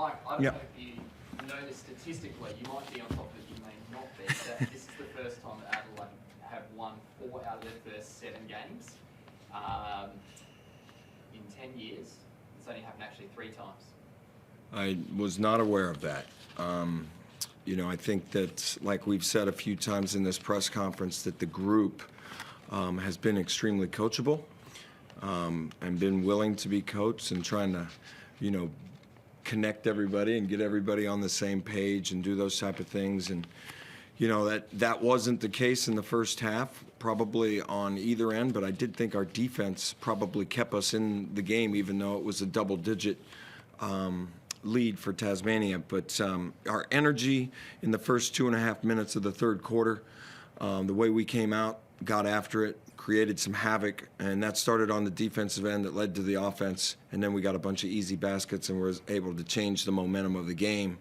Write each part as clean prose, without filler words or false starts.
Mike, I don't know if you know this statistically, you might be on top of it, you may not be, that this is the first time that Adelaide have won 4 out of their first 7 games in 10 years. It's only happened actually 3 times. I was not aware of that. I think that, like we've said a few times in this press conference, that the group has been extremely coachable and been willing to be coached and trying to, connect everybody and get everybody on the same page and do those type of things. And, that wasn't the case in the first half, probably on either end, but I did think our defense probably kept us in the game, even though it was a double-digit lead for Tasmania. But our energy in the first 2.5 minutes of the third quarter, the way we came out, got after it, created some havoc, and that started on the defensive end that led to the offense. And then we got a bunch of easy baskets and were able to change the momentum of the game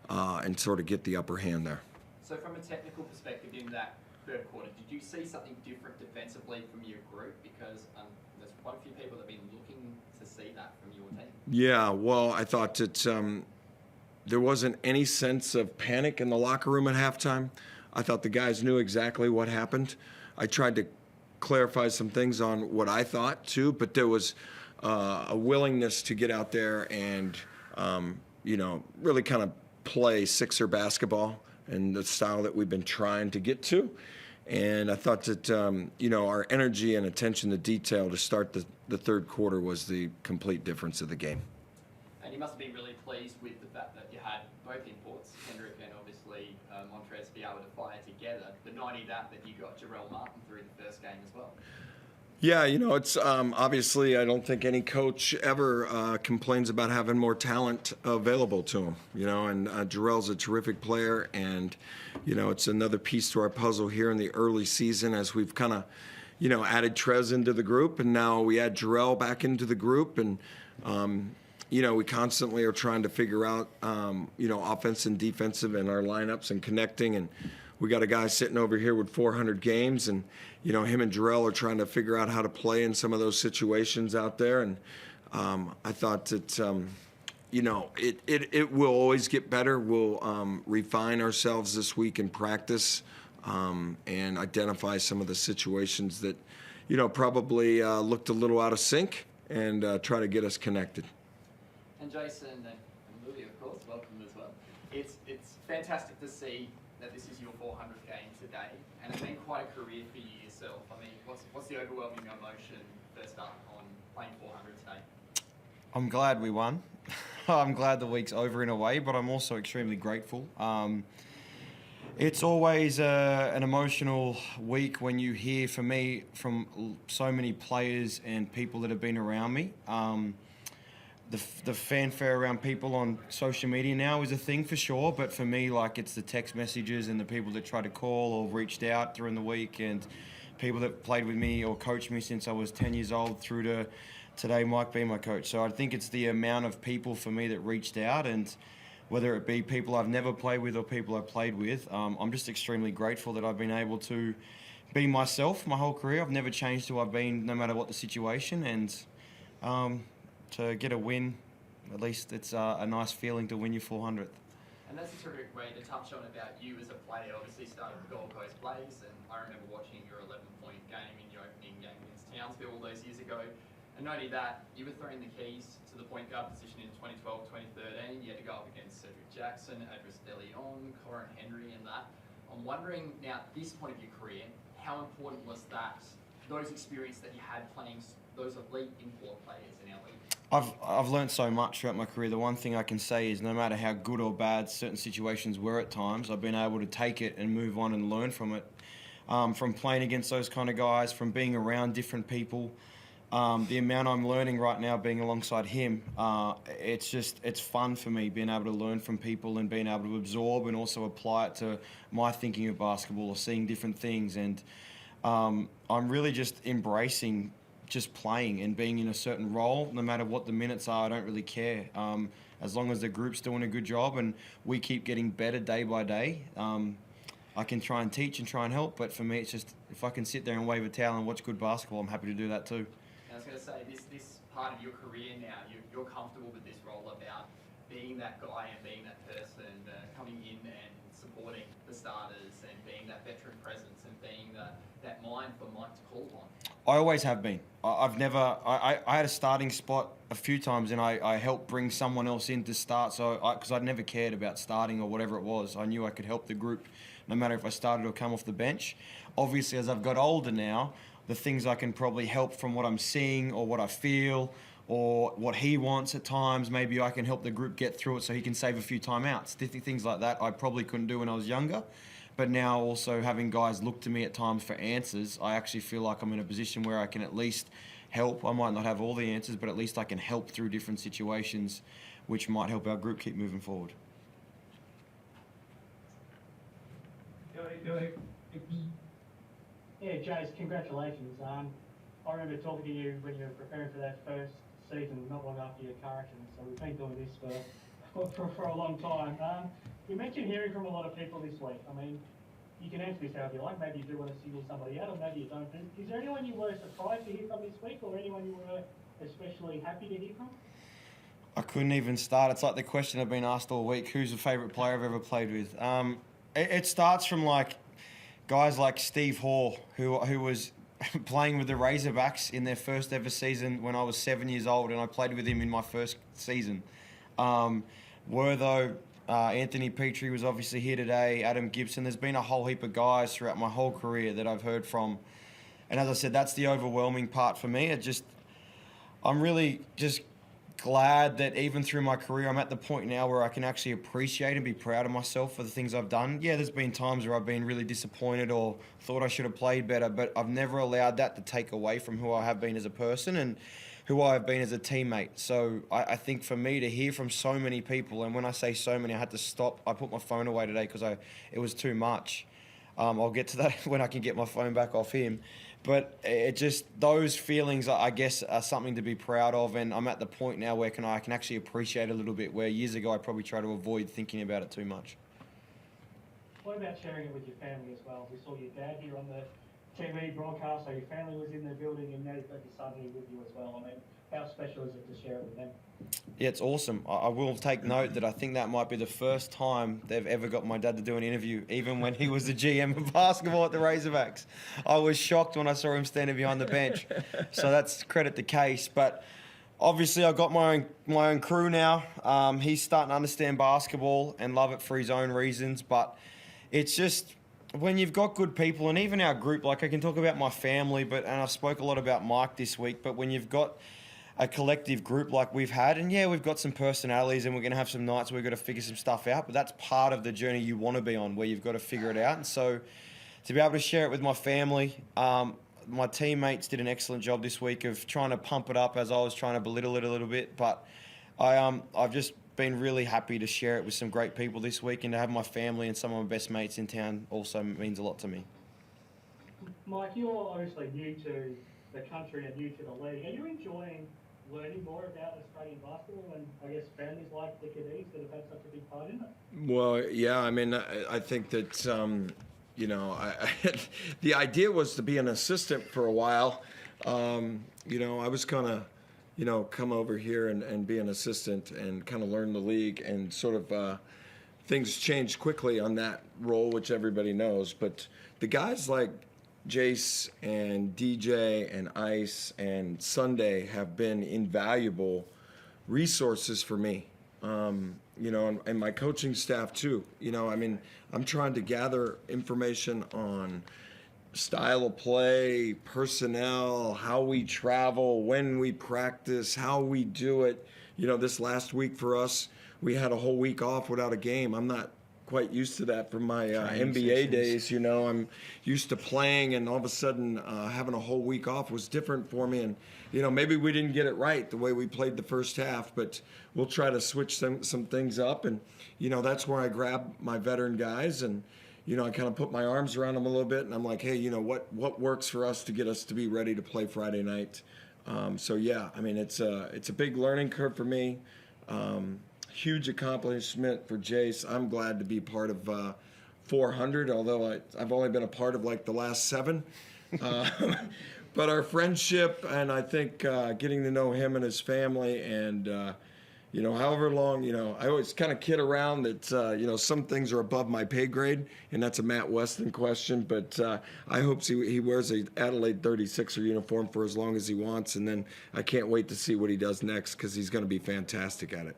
and sort of get the upper hand there. So from a technical perspective in that third quarter, did you see something different defensively from your group? Because there's quite a few people that have been looking to see that from your team. Yeah, well, I thought that there wasn't any sense of panic in the locker room at halftime. I thought the guys knew exactly what happened. I tried to clarify some things on what I thought too, but there was a willingness to get out there and, really kind of play Sixer basketball and the style that we've been trying to get to. And I thought that, our energy and attention to detail to start the third quarter was the complete difference of the game. And you must have been really pleased with the fact that you had both imports, Kendrick and obviously Montrez, to be able to fire together. But not only that you got Jarrell Martin through the first game as well. Yeah, it's obviously I don't think any coach ever complains about having more talent available to him, and Jarrell's a terrific player, and, it's another piece to our puzzle here in the early season as we've kind of, added Trez into the group, and now we add Jarrell back into the group, and, we constantly are trying to figure out, offense and defensive and our lineups and connecting, and we got a guy sitting over here with 400 games, and him and Jarrell are trying to figure out how to play in some of those situations out there. And I thought that it will always get better. We'll refine ourselves this week in practice and identify some of the situations that probably looked a little out of sync and try to get us connected. And Jason and Louis, of course, welcome as well. It's fantastic to see that this is your 400th game today, and it's been quite a career for you yourself. I mean, what's the overwhelming emotion first up on playing 400 today? I'm glad we won. I'm glad the week's over in a way, but I'm also extremely grateful. It's always an emotional week when you hear, for me, from so many players and people that have been around me. The fanfare around people on social media now is a thing for sure, but for me, it's the text messages and the people that try to call or reached out during the week, and people that played with me or coached me since I was 10 years old through to today, Mike being my coach. So I think it's the amount of people for me that reached out, and whether it be people I've never played with or people I've played with, I'm just extremely grateful that I've been able to be myself my whole career. I've never changed who I've been, no matter what the situation, and to get a win, at least it's a nice feeling to win your 400th. And that's a terrific way to touch on about you as a player. Obviously started with Gold Coast Blaze, and I remember watching your 11-point game in your opening game against Townsville all those years ago. And not only that, you were throwing the keys to the point guard position in 2012, 2013. You had to go up against Cedric Jackson, Adris De Leon, Corin Henry, and that. I'm wondering now, at this point of your career, how important was that, those experiences that you had playing those elite import players in our league? I've learned so much throughout my career. The one thing I can say is no matter how good or bad certain situations were at times, I've been able to take it and move on and learn from it. From playing against those kind of guys, from being around different people, the amount I'm learning right now being alongside him, it's fun for me being able to learn from people and being able to absorb and also apply it to my thinking of basketball or seeing different things. And I'm really just embracing just playing and being in a certain role. No matter what the minutes are, I don't really care. As long as the group's doing a good job and we keep getting better day by day, I can try and teach and try and help. But for me, it's just if I can sit there and wave a towel and watch good basketball, I'm happy to do that too. I was going to say, this part of your career now, you're comfortable with this role about being that guy and being that person, coming in and supporting the starters and being that veteran presence and being that mind for Mike to call upon? I always have been. I had a starting spot a few times, and I helped bring someone else in to start. Because I'd never cared about starting or whatever it was. I knew I could help the group, no matter if I started or come off the bench. Obviously, as I've got older now, the things I can probably help from what I'm seeing or what I feel or what he wants at times, maybe I can help the group get through it so he can save a few timeouts. Things like that I probably couldn't do when I was younger. But now also having guys look to me at times for answers, I actually feel like I'm in a position where I can at least help. I might not have all the answers, but at least I can help through different situations, which might help our group keep moving forward. Yeah, Jace, congratulations. I remember talking to you when you were preparing for that first season, not long after your car accident. So we've been doing this for a long time. You mentioned hearing from a lot of people this week. I mean, you can answer this however you like. Maybe you do want to single somebody out, or maybe you don't. Is there anyone you were surprised to hear from this week, or anyone you were especially happy to hear from? I couldn't even start. It's like the question I've been asked all week: who's the favourite player I've ever played with? It starts from like guys like Steve Hall, who was playing with the Razorbacks in their first ever season when I was 7 years old, and I played with him in my first season. Wertho, Anthony Petrie was obviously here today, Adam Gibson. There's been a whole heap of guys throughout my whole career that I've heard from. And as I said, that's the overwhelming part for me. I'm really just glad that even through my career, I'm at the point now where I can actually appreciate and be proud of myself for the things I've done. Yeah, there's been times where I've been really disappointed or thought I should have played better, but I've never allowed that to take away from who I have been as a person and who I have been as a teammate. So I think for me to hear from so many people, and when I say so many, I had to stop. I put my phone away today because it was too much. I'll get to that when I can get my phone back off him. But those feelings, I guess, are something to be proud of, and I'm at the point now where I can actually appreciate a little bit, where years ago I probably tried to avoid thinking about it too much. What about sharing it with your family as well? We saw your dad here on the TV broadcast, so your family was in the building, and now you've got your son here with you as well. I mean, how special is it to share it with them? Yeah, it's awesome. I will take note that I think that might be the first time they've ever got my dad to do an interview, even when he was the GM of basketball at the Razorbacks. I was shocked when I saw him standing behind the bench. So that's credit to Case. But obviously I've got my own crew now. He's starting to understand basketball and love it for his own reasons. But it's just when you've got good people, and even our group, like I can talk about my family, and I spoke a lot about Mike this week, but when you've got a collective group like we've had, and yeah, we've got some personalities and we're going to have some nights where we've got to figure some stuff out, but that's part of the journey you want to be on, where you've got to figure it out. And so to be able to share it with my family, my teammates did an excellent job this week of trying to pump it up as I was trying to belittle it a little bit, but I've just been really happy to share it with some great people this week, and to have my family and some of my best mates in town also means a lot to me. Mike, you're obviously new to the country and new to the league. Are you enjoying learning more about Australian basketball and, I guess, families like the Cadees that have had such a big part in it? Well, yeah, I mean, I think that, the idea was to be an assistant for a while. I was going to, come over here and be an assistant and kind of learn the league, and sort of things changed quickly on that role, which everybody knows. But the guys like Jace and DJ and Ice and Sunday have been invaluable resources for me, and my coaching staff too. I'm trying to gather information on style of play, personnel, how we travel, when we practice, how we do it. This last week for us, we had a whole week off without a game. I'm not quite used to that from my NBA days. I'm used to playing, and all of a sudden having a whole week off was different for me. And maybe we didn't get it right the way we played the first half, but we'll try to switch some things up. And that's where I grab my veteran guys, and I kind of put my arms around them a little bit, and I'm like, hey, what works for us to get us to be ready to play Friday night. So yeah, I mean, it's a big learning curve for me. Huge accomplishment for Jace. I'm glad to be part of 400, although I've only been a part of like the last 7. But our friendship, and I think getting to know him and his family, and however long, I always kind of kid around that, some things are above my pay grade, and that's a Matt Weston question, but I hope he wears a Adelaide 36er uniform for as long as he wants, and then I can't wait to see what he does next because he's going to be fantastic at it.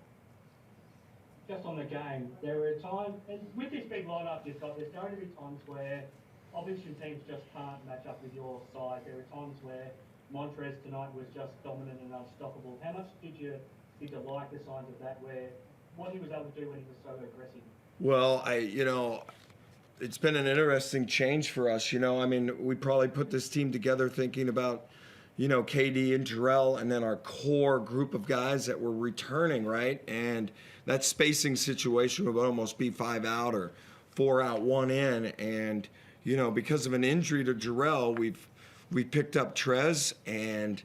Just on the game, there are times, and with this big lineup you've got, there's going to be times where opposition teams just can't match up with your side. There are times where Montrez tonight was just dominant and unstoppable. How much did you like the signs of that, where what he was able to do when he was so aggressive? Well, it's been an interesting change for us. We probably put this team together thinking about, KD and Jarrell, and then our core group of guys that were returning, right? And that spacing situation would almost be 5 out or 4 out, 1 in. And, because of an injury to Jarrell, we picked up Trez, and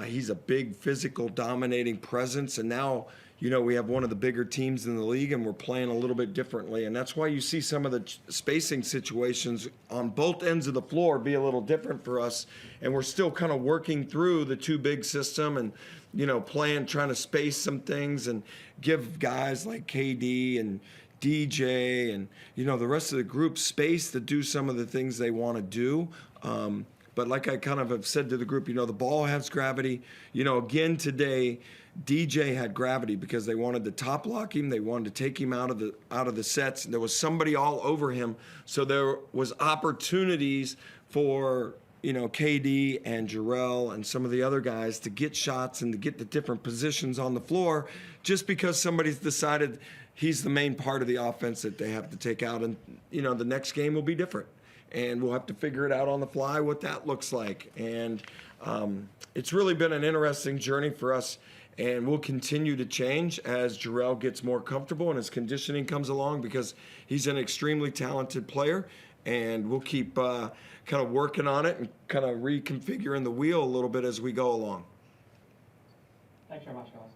he's a big physical dominating presence, and now we have one of the bigger teams in the league, and we're playing a little bit differently, and that's why you see some of the spacing situations on both ends of the floor be a little different for us, and we're still kind of working through the two big system and trying to space some things and give guys like KD and DJ and the rest of the group space to do some of the things they want to do. But like I kind of have said to the group, the ball has gravity. Again today, DJ had gravity because they wanted to top lock him. They wanted to take him out of the sets. There was somebody all over him, so there was opportunities for KD and Jarrell and some of the other guys to get shots and to get the different positions on the floor, just because somebody's decided he's the main part of the offense that they have to take out, and the next game will be different. And we'll have to figure it out on the fly what that looks like. And it's really been an interesting journey for us, and we'll continue to change as Jarrell gets more comfortable and his conditioning comes along, because he's an extremely talented player, and we'll keep kind of working on it and kind of reconfiguring the wheel a little bit as we go along. Thanks very much, guys.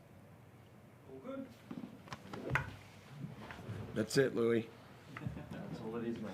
All good. That's it, Louis. That's all it is, mate.